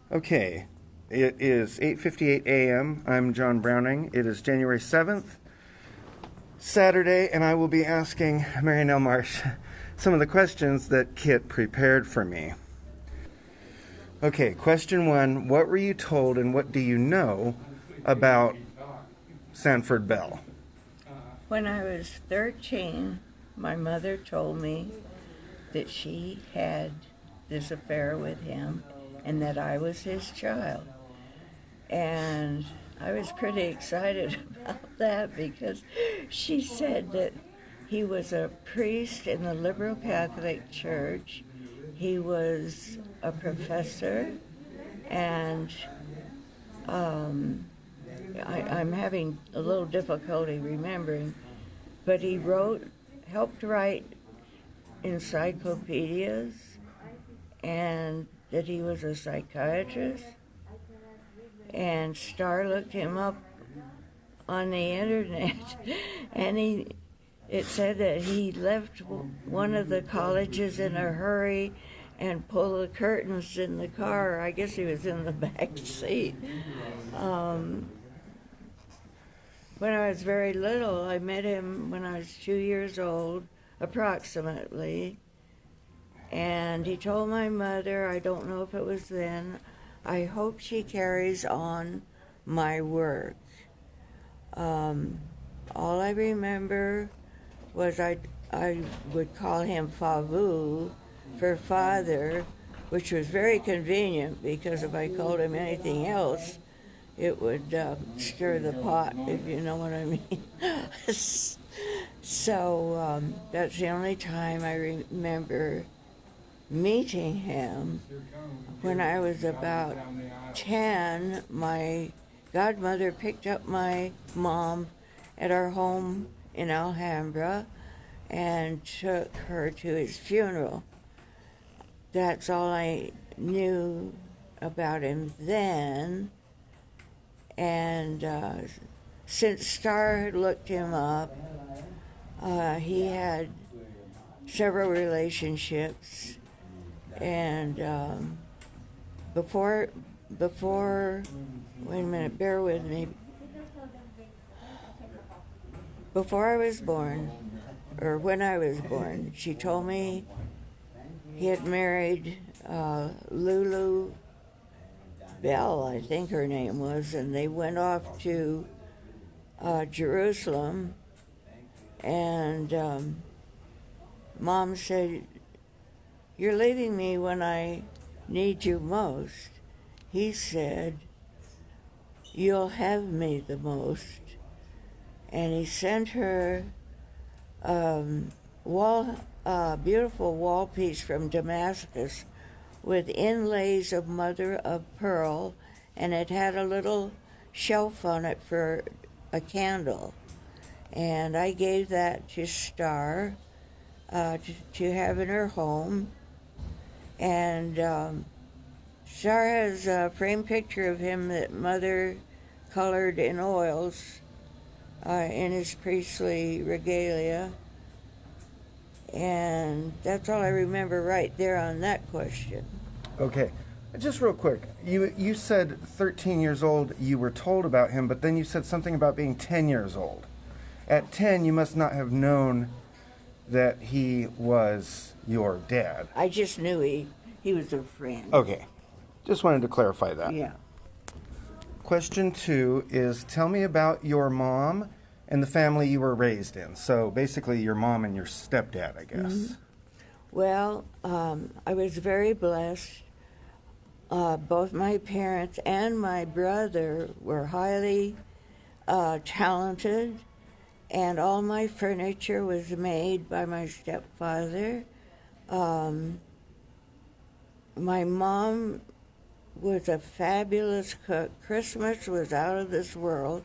Okay, it is 8:58 a.m. I'm John Browning. It is January 7th, Saturday, and I will be asking Mary Nell Marsh some of the questions that Kit prepared for me. Okay, question one. What were you told and what do you know about Sanford Bell? When I was 13, my mother told me that she had this affair with him and that I was his child. And I was pretty excited about that because she said that he was a priest in the Liberal Catholic Church. He was a professor, and I'm having a little difficulty remembering, but he helped write encyclopedias, and that he was a psychiatrist. And Star looked him up on the internet, and it said that he left one of the colleges in a hurry and pulled the curtains in the car. I guess he was in the back seat. When I was very little, I met him when I was 2 years old, approximately. And he told my mother, I don't know if it was then, I hope she carries on my work. All I remember was I would call him Favu for father, which was very convenient because if I called him anything else, it would stir the pot, if you know what I mean. So that's the only time I remember meeting him. When I was about 10, my godmother picked up my mom at our home in Alhambra and took her to his funeral. That's all I knew about him then. And since Star had looked him up, he had several relationships. And before, wait a minute, bear with me. Before I was born, or when I was born, she told me he had married Lulu Bell, I think her name was, and they went off to Jerusalem. And Mom said, "You're leaving me when I need you most." He said, "You'll have me the most." And he sent her beautiful wall piece from Damascus with inlays of mother of pearl, and it had a little shelf on it for a candle. And I gave that to Star to have in her home. And Star has a framed picture of him that Mother colored in oils in his priestly regalia. And that's all I remember right there on that question. Okay, just real quick. You said 13 years old you were told about him, but then you said something about being 10 years old. At 10, you must not have known that he was your dad. I just knew he was a friend. Okay, just wanted to clarify that. Yeah. Question two is, tell me about your mom and the family you were raised in. So basically your mom and your stepdad, I guess. Mm-hmm. Well, I was very blessed. Both my parents and my brother were highly talented, and all my furniture was made by my stepfather. My mom was a fabulous cook. Christmas was out of this world.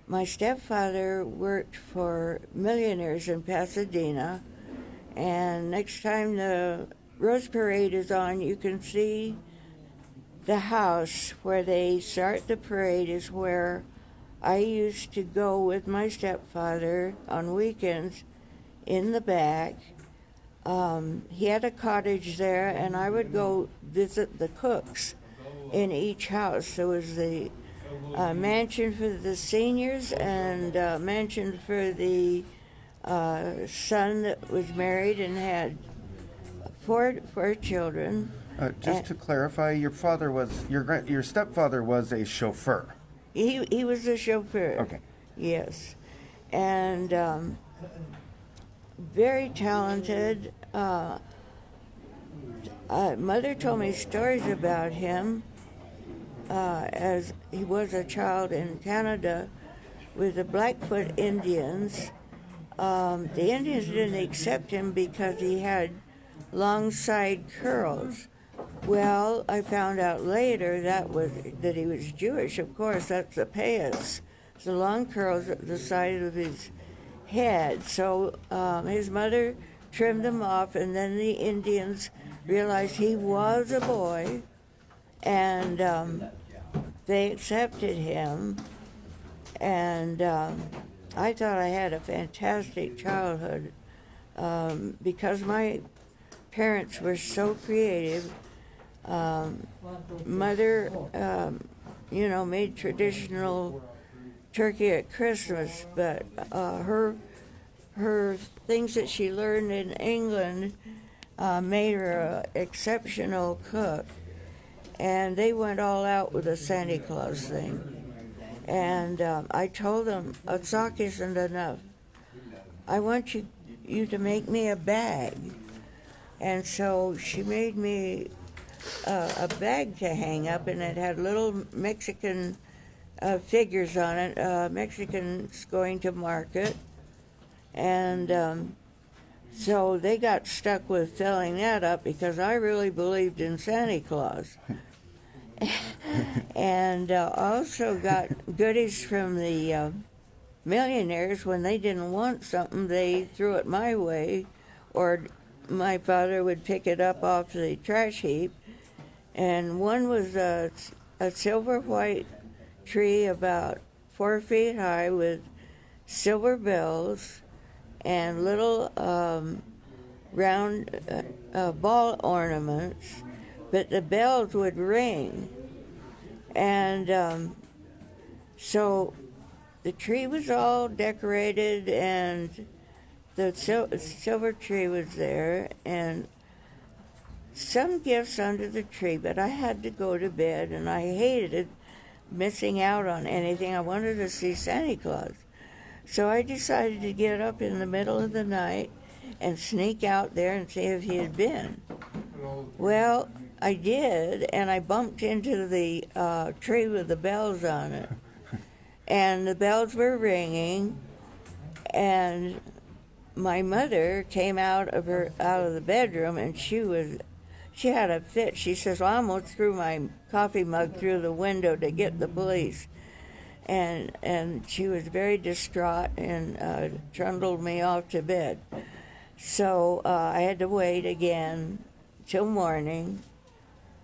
My stepfather worked for millionaires in Pasadena, and next time the Rose Parade is on, you can see the house where they start the parade is where I used to go with my stepfather on weekends in the back. He had a cottage there, and I would go visit the cooks in each house. There was the mansion for the seniors and mansion for the son that was married and had four children. Just to clarify, your father was your stepfather was a chauffeur. He was a chauffeur. Okay. Yes, and very talented. Mother told me stories about him as he was a child in Canada with the Blackfoot Indians. The Indians didn't accept him because he had long side curls. Well, I found out later that he was Jewish. Of course, that's the payas, the long curls at the side of his head. So his mother trimmed them off, and then the Indians realized he was a boy, and they accepted him. And I thought I had a fantastic childhood because my parents were so creative. Mother, made traditional turkey at Christmas, but her things that she learned in England made her an exceptional cook. And they went all out with the Santa Claus thing. And I told them, a sock isn't enough. I want you to make me a bag. And so she made me a bag to hang up, and it had little Mexican figures on it, Mexicans going to market. And so they got stuck with filling that up because I really believed in Santa Claus. And also got goodies from the millionaires. When they didn't want something, they threw it my way, or my father would pick it up off the trash heap. And one was a silver white tree about 4 feet high with silver bells and little round ball ornaments, but the bells would ring. And so the tree was all decorated, and the silver tree was there, and some gifts under the tree, but I had to go to bed, and I hated missing out on anything. I wanted to see Santa Claus. So I decided to get up in the middle of the night and sneak out there and see if he had been. Well, I did, and I bumped into the tree with the bells on it. And the bells were ringing, and my mother came out of the bedroom, and she had a fit. She says, well, I almost threw my coffee mug through the window to get the police. And she was very distraught and trundled me off to bed. So I had to wait again till morning,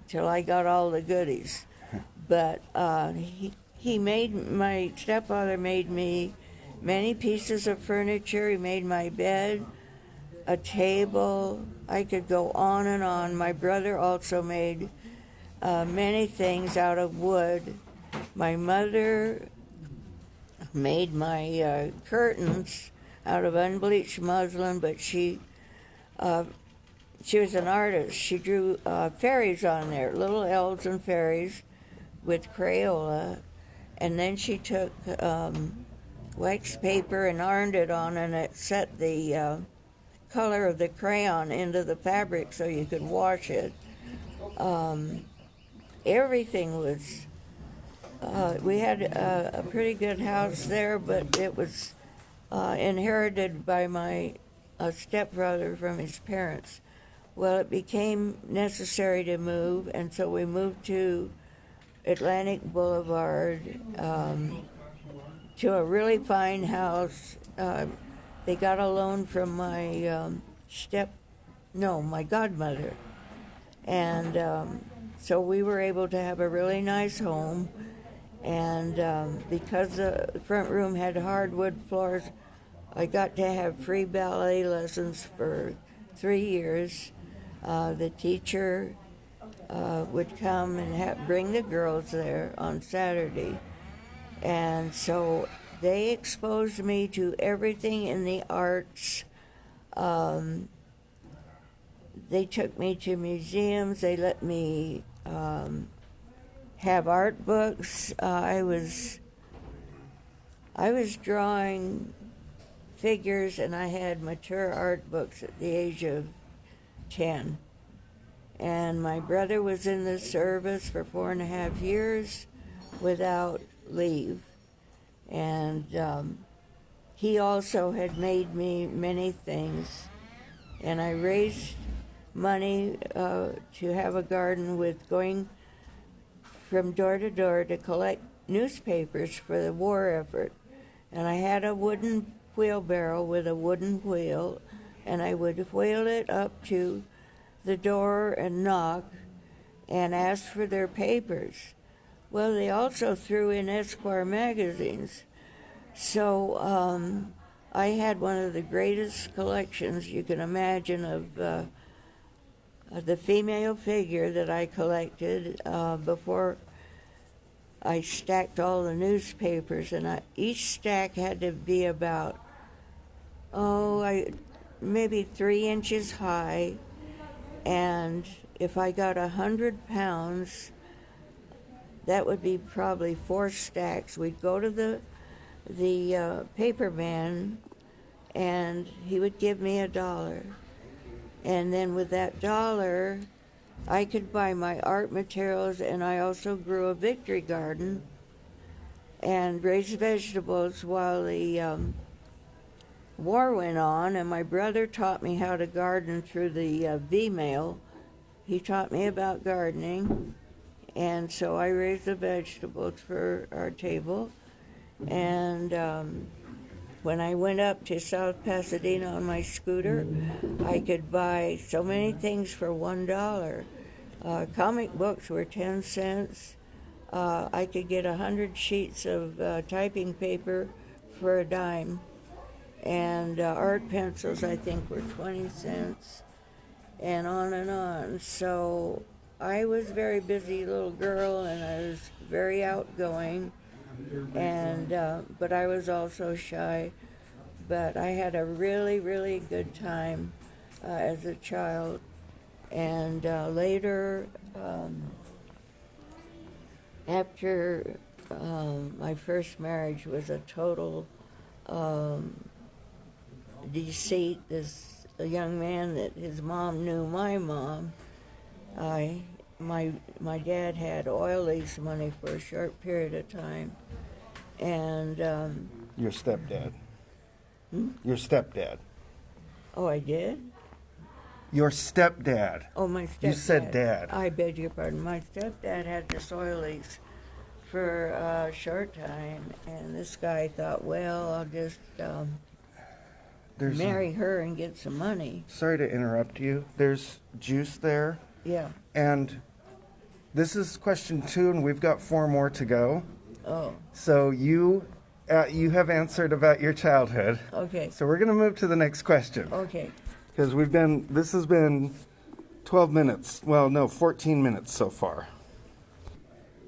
till I got all the goodies. But my stepfather made me many pieces of furniture. He made my bed, a table. I could go on and on. My brother also made many things out of wood. My mother made my curtains out of unbleached muslin, but she was an artist. She drew fairies on there, little elves and fairies with Crayola, and then she took wax paper and ironed it on, and it set the color of the crayon into the fabric so you could wash it. Everything was... we had a pretty good house there, but it was inherited by my stepbrother from his parents. Well, it became necessary to move, and so we moved to Atlantic Boulevard, to a really fine house. They got a loan from my my godmother. And so we were able to have a really nice home. And because the front room had hardwood floors, I got to have free ballet lessons for 3 years. The teacher would come and bring the girls there on Saturday. And so they exposed me to everything in the arts. They took me to museums. They let me have art books. I was drawing figures, and I had mature art books at the age of 10. And my brother was in the service for 4.5 years without leave. And he also had made me many things. And I raised money to have a garden with going from door to door to collect newspapers for the war effort. And I had a wooden wheelbarrow with a wooden wheel, and I would wheel it up to the door and knock and ask for their papers. Well, they also threw in Esquire magazines. So I had one of the greatest collections you can imagine of the female figure that I collected before I stacked all the newspapers. And each stack had to be about, maybe 3 inches high. And if I got 100 pounds, that would be probably 4 stacks. We'd go to the paper man, and he would give me $1. And then with that $1, I could buy my art materials, and I also grew a victory garden and raised vegetables while the war went on. And my brother taught me how to garden through the V-mail. He taught me about gardening. And so I raised the vegetables for our table. And when I went up to South Pasadena on my scooter, I could buy so many things for $1. Comic books were 10 cents. I could get 100 sheets of typing paper for $0.10. And art pencils, I think, were 20 cents. And on and on. So I was a very busy little girl, and I was very outgoing, and but I was also shy. But I had a really, really good time as a child. And later, after my first marriage was a total deceit. A young man that his mom knew my mom. My dad had oil lease money for a short period of time, and Your stepdad. Your stepdad. Oh, I did? Your stepdad. Oh, my stepdad. You said dad. I beg your pardon. My stepdad had this oil lease for a short time, and this guy thought, well, I'll just marry her and get some money. Sorry to interrupt you. There's juice there. Yeah. And this is question 2, and we've got 4 more to go. Oh. So you have answered about your childhood. Okay. So we're going to move to the next question. Okay. Because this has been 12 minutes. Well, no, 14 minutes so far.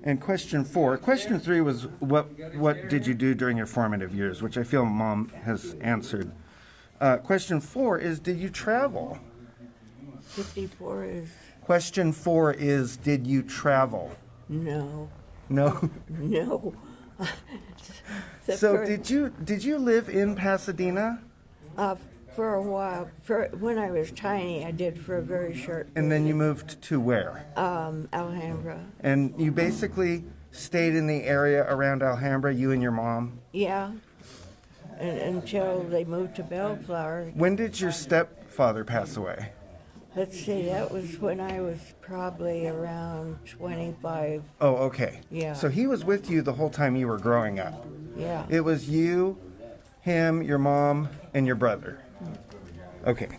And question 4. Question 3 was what did you do during your formative years, which I feel Mom has answered. Question 4 is, did you travel? 54 is... Question 4 is, did you travel? No. No? No. So did you live in Pasadena? For a while. When I was tiny, I did for a very short period. And then you moved to where? Alhambra. And you basically stayed in the area around Alhambra, you and your mom? Yeah. Until they moved to Bellflower. When did your stepfather pass away? Let's see, that was when I was probably around 25. Oh, okay. Yeah. So he was with you the whole time you were growing up? Yeah. It was you, him, your mom, and your brother? Okay.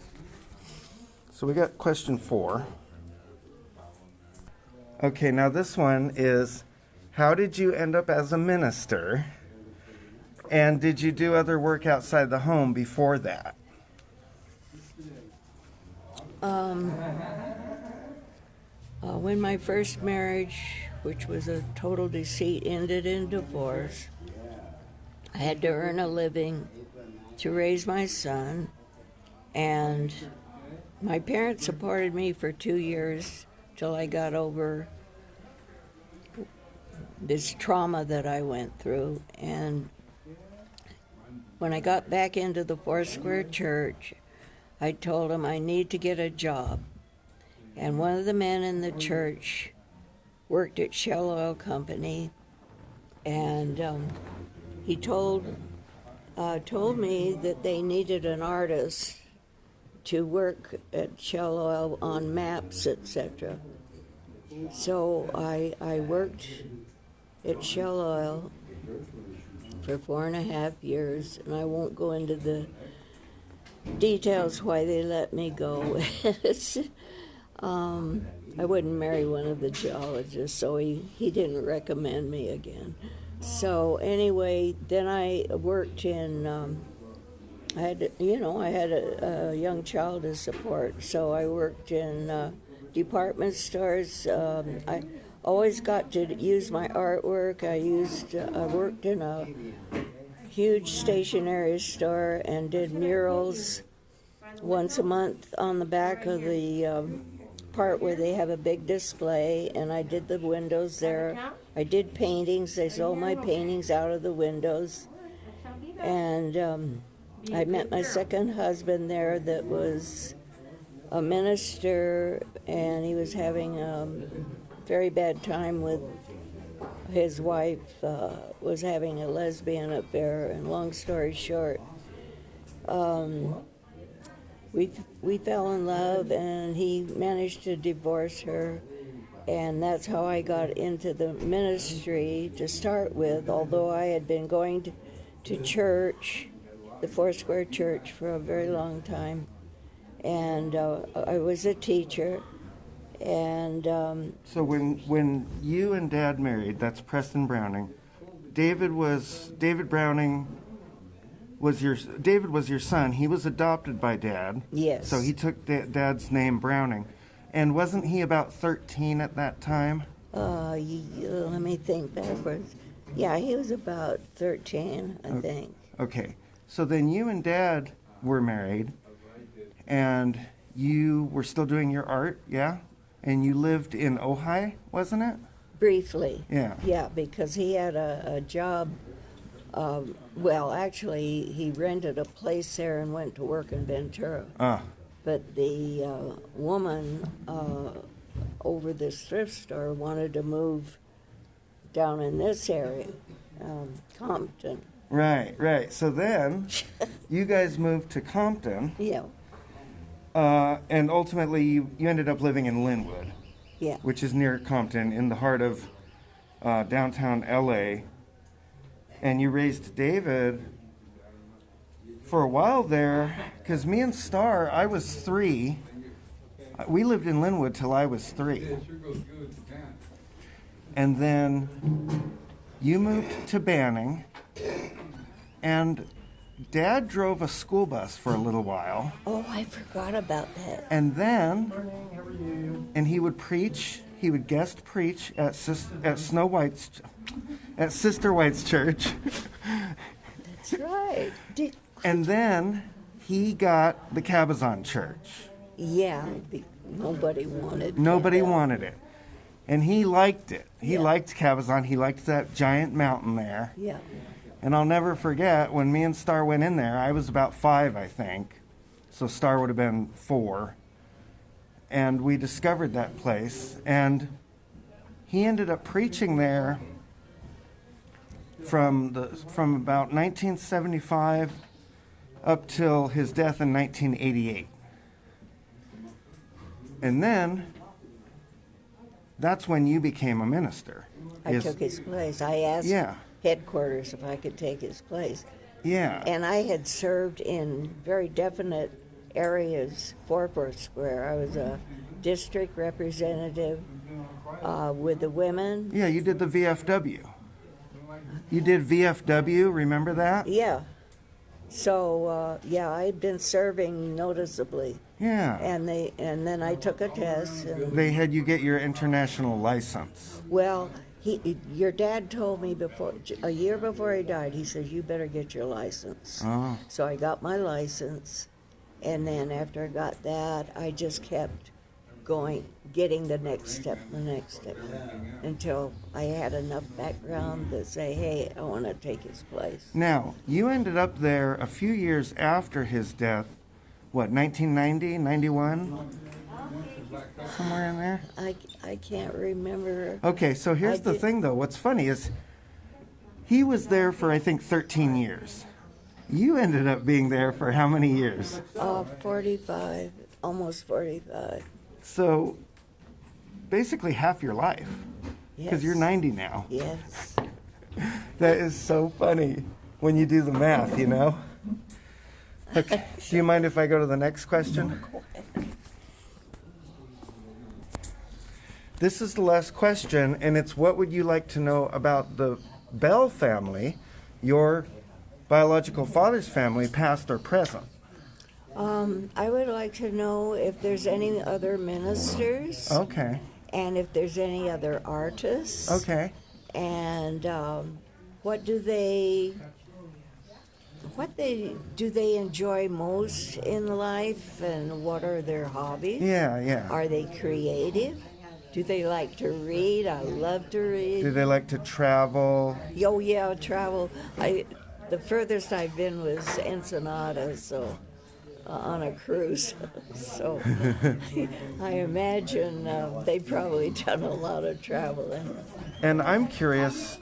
So we got question 4. Okay, now this one is, how did you end up as a minister? And did you do other work outside the home before that? When my first marriage, which was a total deceit, ended in divorce, I had to earn a living to raise my son, and my parents supported me for 2 years till I got over this trauma that I went through. And when I got back into the Foursquare Church, I told them I need to get a job. And one of the men in the church worked at Shell Oil Company, and he told me that they needed an artist to work at Shell Oil on maps, etc. So I worked at Shell Oil for 4.5 years, and I won't go into the details why they let me go. I wouldn't marry one of the geologists, so he didn't recommend me again. So anyway, then I worked in, I had a young child to support, so I worked in department stores. I always got to use my artwork. I worked in a huge stationery store and did murals once a month on the back of the part where they have a big display, and I did the windows there. I did paintings. They sold my paintings out of the windows. And I met my second husband there that was a minister, and he was having a very bad time with his wife, was having a lesbian affair, and long story short, we fell in love, and he managed to divorce her, and that's how I got into the ministry to start with, although I had been going to church, the Foursquare Church, for a very long time, and I was a teacher, and... So when you and Dad married, that's Preston Browning, David Browning was your son. He was adopted by Dad. Yes. So he took Dad's name, Browning. And wasn't he about 13 at that time? Let me think backwards. Yeah, he was about 13, I think. Okay. So then you and Dad were married, and you were still doing your art, yeah? And you lived in Ojai, wasn't it? Briefly. Yeah. Yeah, because he had a job. Well, actually, he rented a place there and went to work in Ventura. But the woman over this thrift store wanted to move down in this area, Compton. Right. So then you guys moved to Compton. Yeah. And ultimately you ended up living in Linwood. Yeah. Which is near Compton, in the heart of downtown LA. And you raised David for a while there, because me and Star, I was 3. We lived in Linwood till I was 3. And then you moved to Banning, and Dad drove a school bus for a little while. Oh, I forgot about that. And then, and he would preach, he would guest preach at Sister White's church. That's right. And then he got the Cabazon church. Yeah, nobody wanted it. And he liked it. He liked Cabazon. He liked that giant mountain there. Yeah. And I'll never forget, when me and Star went in there, I was about 5, I think. So Star would have been 4. And we discovered that place. And he ended up preaching there from about 1975 up till his death in 1988. And then that's when you became a minister. I took his place. I asked headquarters if I could take his place. Yeah. And I had served in very definite areas for Foursquare. I was a district representative with the women. Yeah, you did the VFW. You did VFW, remember that? Yeah. So, I'd been serving noticeably. Yeah. And then I took a test. And, They had you get your international license. well, your dad told me a year before he died, he says, you better get your license. Oh. So I got my license, and then after I got that, I just kept getting the next step, until I had enough background to say, hey, I want to take his place. Now, you ended up there a few years after his death. What, 1990, 91? Somewhere in there? I can't remember. Okay, so here's the thing, though. What's funny is he was there for, I think, 13 years. You ended up being there for how many years? 45, almost 45. So, basically half your life. Because Yes. you're 90 now. Yes. That is so funny when you do the math, you know? Okay. Do you mind if I go to the next question? This is the last question, and it's what would you like to know about the Bell family, your biological father's family, past or present? I would like to know if there's any other ministers. Okay. And if there's any other artists. Okay. And do they enjoy most in life, and what are their hobbies? Yeah. Are they creative? Do they like to read? I love to read. Do they like to travel? Oh yeah, travel. The furthest I've been was Ensenada, so on a cruise. So I imagine they've probably done a lot of traveling. And I'm curious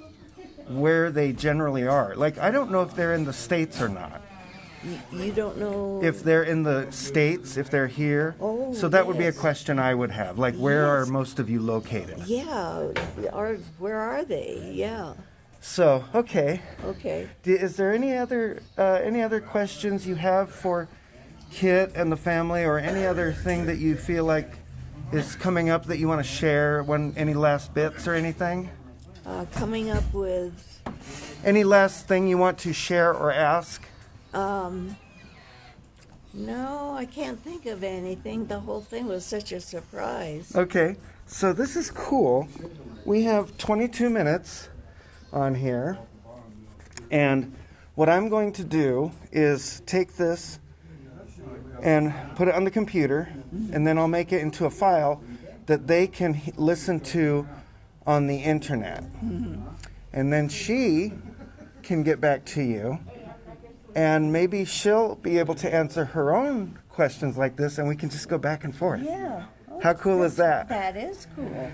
where they generally are. Like, I don't know if they're in the States or not. You don't know If they're in the States, if they're here. Oh, so that would be a yes. question I would have. Like, where are Yes. most of you located? Yeah, where are they? Yeah. So, okay. Okay. Is there any other questions you have for Kit and the family, or any other thing that you feel like is coming up that you want to share? Any last bits or anything? Coming up with Any last thing you want to share or ask? no, I can't think of anything. The whole thing was such a surprise. Okay, so this is cool. We have 22 minutes on here, and what I'm going to do is take this and put it on the computer, and then I'll make it into a file that they can listen to on the internet. And then she can get back to you, and maybe she'll be able to answer her own questions like this, and we can just go back and forth. Yeah. How cool is that? That is cool.